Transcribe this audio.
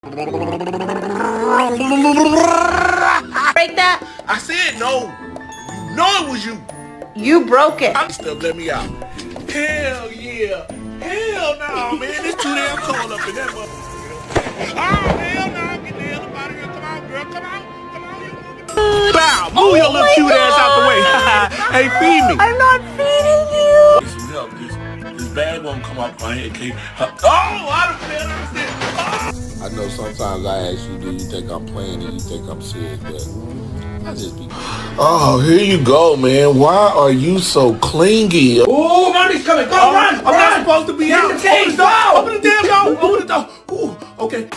Break that? I said no. You know it was you. You broke it. Stuff let me out. Hell yeah. Hell no, man. It's too damn cold up in that motherfucker. Oh, hell no. Get the hell up out of here. Come on, girl. Come on. Come on. You bow. Move your little cute ass out the way. Hey, feed me. I'm not feeding you. Get some help. This bag won't come off my head. Oh, I done fell out of this. Oh. I know sometimes I ask you, do you think I'm playing and you think I'm serious, but I just be. Oh, here you go, man. Why are you so clingy? Oh, money's coming. Go, run. I'm not supposed to be out. Open the door. Open the damn door. Open the door. Ooh, okay.